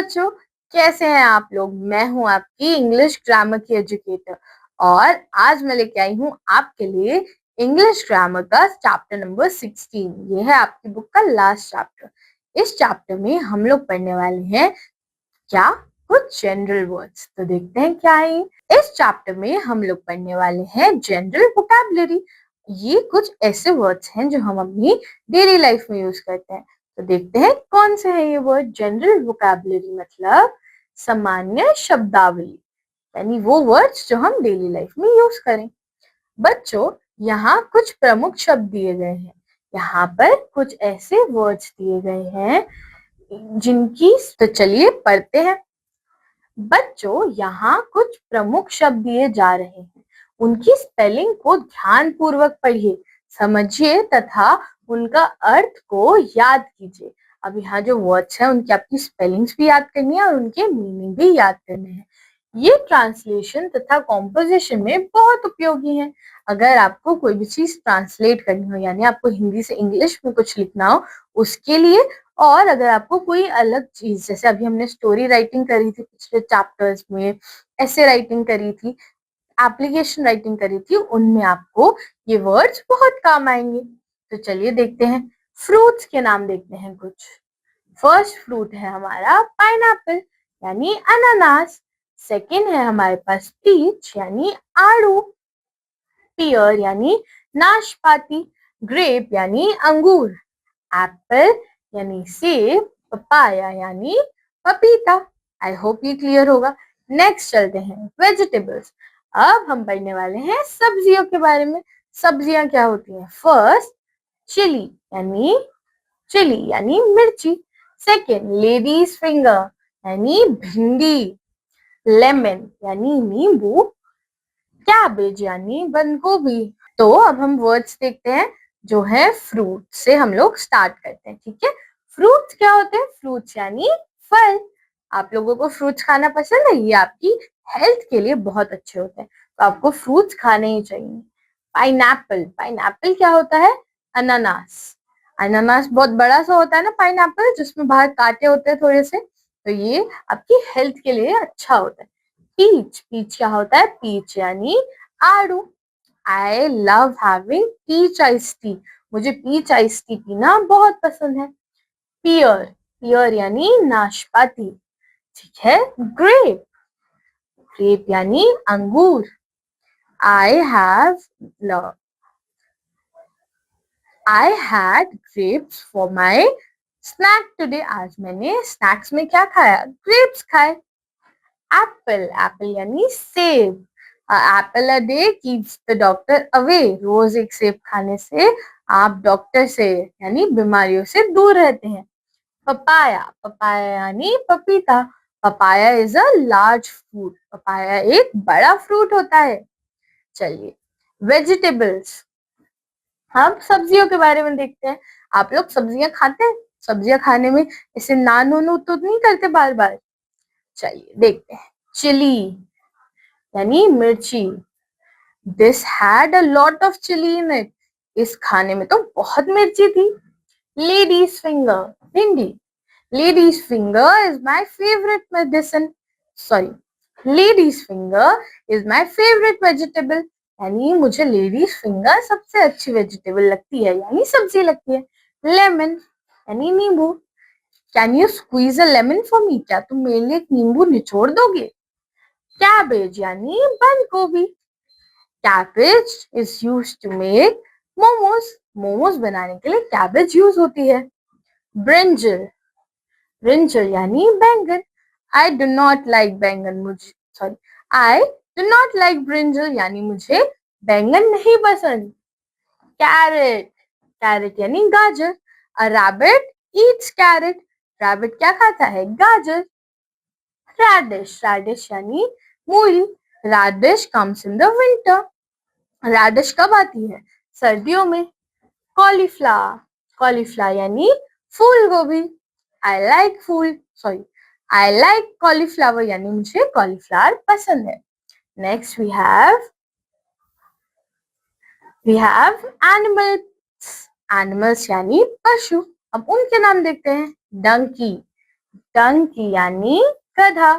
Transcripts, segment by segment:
बच्चों, कैसे हैं आप लोग। मैं हूं आपकी इंग्लिश ग्रामर की एजुकेटर और आज मैं लेके आई हूं आपके लिए इंग्लिश ग्रामर का चैप्टर नंबर 16। ये है आपकी बुक का लास्ट चैप्टर। इस चैप्टर में हम लोग पढ़ने वाले हैं क्या, कुछ जनरल वर्ड्स। तो देखते हैं क्या है। इस चैप्टर में हम लोग पढ़ने वाले हैं जनरल वोकैबुलरी। ये कुछ ऐसे वर्ड्स हैं जो हम अपनी डेली लाइफ में यूज करते हैं। तो देखते हैं कौन से हैं ये वर्ड। जनरल वोकैबुलरी मतलब सामान्य शब्दावली, यानी वो वर्ड्स जो हम डेली लाइफ में यूज करें। बच्चों, यहाँ कुछ प्रमुख शब्द दिए गए हैं। यहाँ पर कुछ ऐसे वर्ड्स दिए गए हैं जिनकी, तो चलिए पढ़ते हैं। बच्चों, यहाँ कुछ प्रमुख शब्द दिए जा रहे हैं। उनकी स्पेलिंग को ध्यान पूर्वक पढ़िए, समझिए तथा उनका अर्थ को याद कीजिए। अब यहाँ जो वर्ड्स हैं उनकी आपकी स्पेलिंग्स भी याद करनी है और उनके मीनिंग भी याद करने हैं। ये ट्रांसलेशन तथा कॉम्पोजिशन में बहुत उपयोगी है। अगर आपको कोई भी चीज ट्रांसलेट करनी हो, यानी आपको हिंदी से इंग्लिश में कुछ लिखना हो, उसके लिए, और अगर आपको कोई अलग चीज, जैसे अभी हमने स्टोरी राइटिंग करी थी पिछले चैप्टर्स में, ऐसे राइटिंग करी थी, एप्लीकेशन राइटिंग करी थी, उनमें आपको ये वर्ड्स बहुत काम आएंगे। तो चलिए देखते हैं। फ्रूट्स के नाम देखते हैं कुछ। फर्स्ट फ्रूट है हमारा पाइनएप्पल यानी अनानास। सेकंड है हमारे पास पीच यानी आड़ू। पियर यानी नाशपाती। ग्रेप यानी अंगूर। एप्पल यानी सेब। पपाया यानी पपीता। आई होप ये क्लियर होगा। नेक्स्ट चलते हैं वेजिटेबल्स। अब हम पढ़ने वाले हैं सब्जियों के बारे में। सब्जियां क्या होती हैं। फर्स्ट चिली यानी मिर्ची। सेकेंड लेडीज फिंगर यानी भिंडी। लेमन यानी नींबू। कैबेज यानी बंद गोभी। तो अब हम वर्ड्स देखते हैं जो है फ्रूट से हम लोग स्टार्ट करते हैं, ठीक है। फ्रूट्स क्या होते हैं। फ्रूट्स यानी फल। आप लोगों को फ्रूट्स खाना पसंद है, ये आपकी हेल्थ के लिए बहुत अच्छे होते हैं, तो आपको फ्रूट्स खाने ही चाहिए। पाइनएप्पल क्या होता है। अनानास। अनानास बहुत बड़ा सा होता है ना पाइनएप्पल, जिसमें बाहर कांटे होते हैं थोड़े से, तो ये आपकी हेल्थ के लिए अच्छा होता है। पीच क्या होता है। पीच यानी आड़ू। I love having peach ice tea. मुझे पीच आइस टी पीना बहुत पसंद है। पियर यानी नाशपाती, ठीक है। ग्रेप यानी अंगूर। I have I had grapes for my snack today. आज मैंने स्नैक्स में क्या खाया, ग्रेप्स खाए। एप्पल यानी सेब। Apple a day keeps the doctor away. रोज एक सेब खाने से आप डॉक्टर से यानी बीमारियों से दूर रहते हैं। पपाया यानी पपीता। Papaya is a large fruit. Papaya एक बड़ा फ्रूट होता है। चलिए वेजिटेबल्स। हम सब्जियों के बारे में देखते हैं। आप लोग सब्जियां खाते हैं। सब्जियां खाने में ऐसे नान नो तो नहीं करते बार बार। चलिए देखते हैं। चिली यानी मिर्ची। This had a lot of chili in it. इस खाने में तो बहुत मिर्ची थी। लेडीज फिंगर भिंडी। Ladies finger is my favourite medicine, sorry ladies finger is my favourite vegetable. यानी मुझे लेडीज फिंगर सबसे अच्छी वेजिटेबल लगती है, यानी सब्जी लगती है। लेमन यानी नींबू। Can you squeeze a lemon for me. क्या तुम मेरे लिए एक नींबू निचोड़ दोगे। कैबेज यानी बंद गोभी। Cabbage is use to make momos. Momos बनाने के लिए कैबेज यूज होती है। ब्रिंजल यानी बैंगन। आई डू नॉट लाइक बैंगन। मुझे sorry I do not like brinjal यानी मुझे बैंगन नहीं पसंद। कैरेट यानी गाजर। A rabbit eats carrot. Rabbit क्या खाता है, गाजर। रैडिश यानी मूली। Radish comes in the winter. Radish कब आती है, सर्दियों में। कॉलीफ्लावर यानी फूल गोभी। आई लाइक कॉलीफ्लावर यानी मुझे कॉलीफ्लावर पसंद है। नेक्स्ट वी हैव एनिमल्स यानी पशु। अब उनके नाम देखते हैं। डंकी डंकी यानी गधा।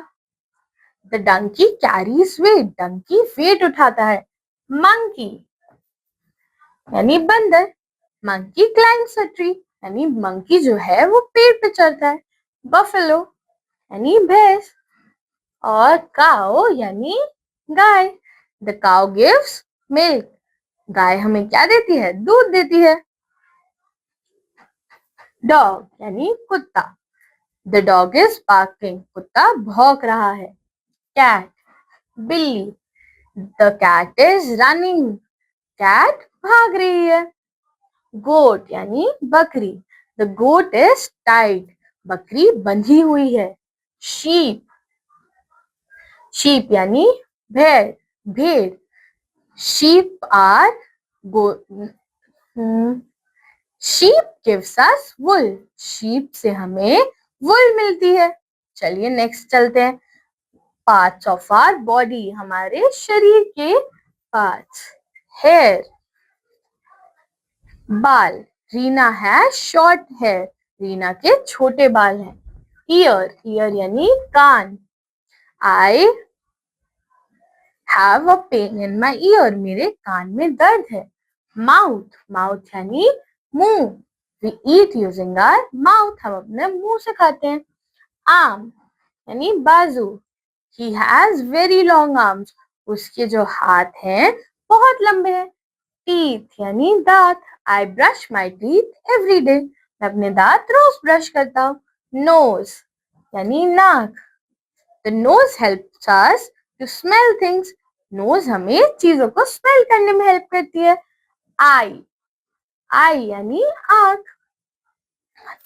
The donkey carries weight, donkey weight उठाता है। मंकी यानी बंदर, मंकी क्लाइम्स अ ट्री, यानी मंकी जो है वो पेड़ पे चढ़ता है। बफेलो यानी भैंस, और काओ यानी गाय। द काउ गिव्स मिल्क, गाय हमें क्या देती है? दूध देती है। डॉग यानी कुत्ता, द डॉग इज बार्किंग, कुत्ता भौंक रहा है। कैट बिल्ली, the cat is running, cat भाग रही है। गोट यानी बकरी, द गोट इज टाइड, बकरी बंधी हुई है। शीप, शीप यानी भेड़, भेड़। Sheep are go sheep gives us wool, sheep से हमें वुल मिलती है। चलिए नेक्स्ट चलते हैं। पार्ट्स ऑफ आवर बॉडी, हमारे शरीर के पार्ट्स। हेयर बाल, रीना है शॉर्ट हेयर, रीना के छोटे बाल हैं। ईयर, ईयर यानी कान, I have a pain in my ear, मेरे कान में दर्द है। माउथ, माउथ यानी मुंह, we eat using our mouth, हम अपने मुंह से खाते हैं। आर्म यानी बाजू, he has very long arms, उसके जो हाथ हैं बहुत लंबे हैं। टीथ यानी दांत, I brush my teeth every day, मैं अपने दांत रोज ब्रश करता हूँ। नोज यानी नाक, the nose helps us to smell things, nose हमें चीजों को स्मेल करने में हेल्प करती है। आई, आई यानी आंख,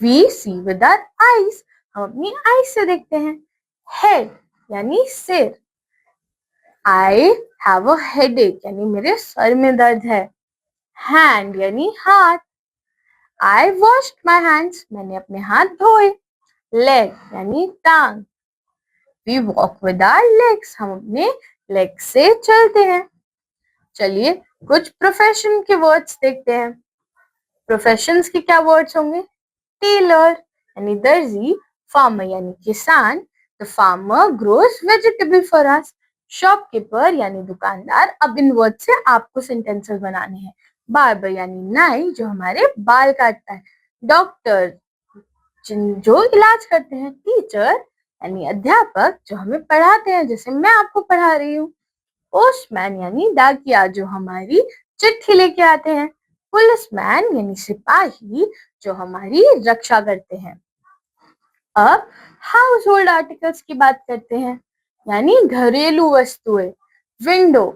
we see with our eyes, हम अपनी आईज से देखते हैं। हेड यानी सिर, आई हैव अ हेडेक यानी मेरे सर में दर्द है। हैंड यानी हाथ, आई वॉश्ड माई हैंड्स, मैंने अपने हाथ धोए। लेग यानी टांग, we walk with our legs, हम अपने लेग से चलते हैं। चलिए कुछ प्रोफेशन के वर्ड्स देखते हैं। प्रोफेशंस के क्या वर्ड्स होंगे? टेलर यानी दर्जी, फार्मर यानी किसान, the farmer grows vegetable for us. Shopkeeper यानी दुकानदार, अब इन वर्ड से आपको सेंटेंसेस बनाने हैं। बार्बर यानी नाई, जो हमारे बाल काटता है। डॉक्टर जो इलाज करते हैं। टीचर यानी अध्यापक, जो हमें पढ़ाते हैं, जैसे मैं आपको पढ़ा रही हूँ। पोस्टमैन यानी डाकिया, जो हमारी चिट्ठी लेके आते हैं। पुलिसमैन यानी सिपाही, जो हमारी रक्षा करते हैं। अब हाउस होल्ड आर्टिकल्स की बात करते हैं, यानी घरेलू वस्तुएं। Window,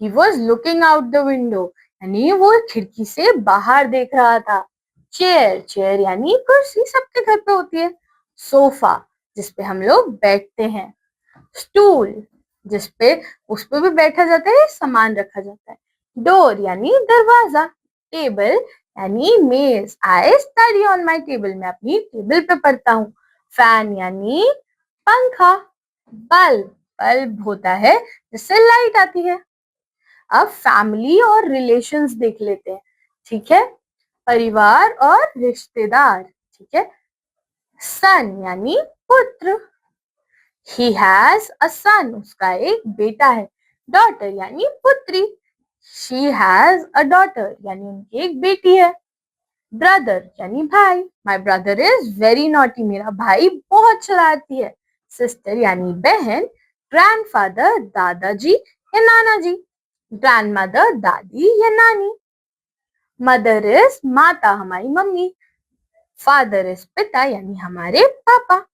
he was looking out the window, यानी वो खिड़की से बाहर देख रहा था। चेयर, चेयर यानी कुर्सी, सबके घर पे होती है। सोफा, जिसपे हम लोग बैठते हैं। स्टूल, जिसपे उस पे भी बैठा जाता है, सामान रखा जाता है। डोर यानी दरवाजा। टेबल यानी मेज, I study on my table, मैं अपनी टेबल पे पढ़ता हूँ। फैन यानी पंखा। बल्ब, बल्ब होता है जिससे लाइट आती है। अब फैमिली और रिलेशंस देख लेते हैं, ठीक है? परिवार और रिश्तेदार, ठीक है? सन यानी पुत्र, ही हैज अ सन, उसका एक बेटा है। डॉटर यानी पुत्री, शी हैज अ डॉटर, यानी उनकी एक बेटी है। ब्रदर यानी भाई, my brother is very naughty, मेरा भाई बहुत शरारती है। सिस्टर यानी बहन। ग्रैंडफादर दादाजी या नाना जी। ग्रैंडमदर दादी या नानी। मदर इज माता, हमारी मम्मी। फादर इज पिता, यानी हमारे पापा।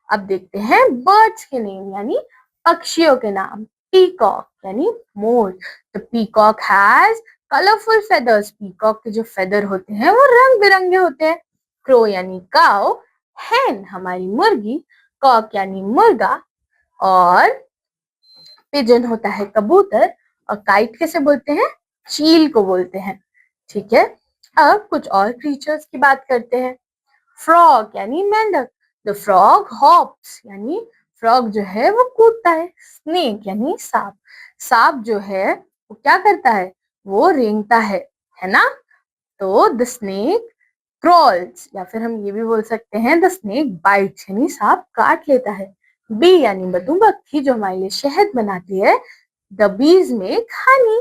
अब देखते हैं बर्ड्स के नेम, यानी पक्षियों के नाम। पीकॉक यानी मोर, the peacock has colourful feathers, peacock के जो फेदर होते हैं वो रंग बिरंगे होते हैं। क्रो यानी काउ। हैन हमारी मुर्गी। कॉक यानी मुर्गा। और पिजन होता है कबूतर। और काइट कैसे बोलते हैं? चील को बोलते हैं, ठीक है? अब कुछ और क्रीचर्स की बात करते हैं। फ्रॉग यानी मेंढक, द फ्रॉग हॉप्स, यानी फ्रॉग जो है वो कूदता है। स्नेक यानी सांप, सांप जो है वो क्या करता है? वो रेंगता है ना? तो द स्नेक क्रॉल्स, या फिर हम ये भी बोल सकते हैं द स्नेक बाइट्स, यानी सांप काट लेता है। बी यानी मधुमक्खी जो हमारे लिए शहद बनाती है, the bees make Honey.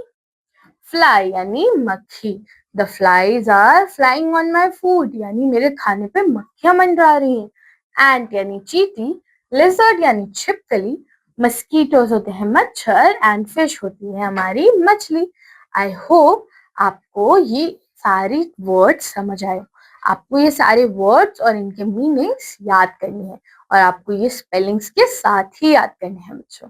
Fly यानी मक्खी, the flies are flying on my food, यानी मेरे खाने पे मक्खियां मंडरा रही हैं। एंट यानी चींटी, लिजर्ड यानी छिपकली, मस्कीटोज होते हैं मच्छर, एंड फिश होती है हमारी मछली। आई होप आपको ये सारी वर्ड्स समझ आए। आपको ये सारे वर्ड्स और इनके मीनिंग्स याद करनी है, और आपको ये स्पेलिंग्स के साथ ही याद करने हैं बच्चों।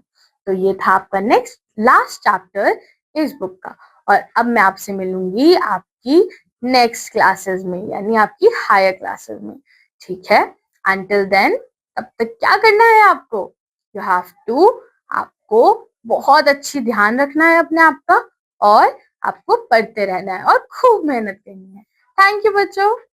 तो ये था आपका नेक्स्ट लास्ट चैप्टर इस बुक का। और अब मैं आपसे मिलूंगी आपकी नेक्स्ट क्लासेस में, यानी आपकी हायर क्लासेस में। ठीक है, अंटिल देन, तब तक क्या करना है आपको, यू हैव टू, आपको बहुत अच्छी ध्यान रखना है अपने आप का, और आपको पढ़ते रहना है और खूब मेहनत करनी है। थैंक यू बच्चों।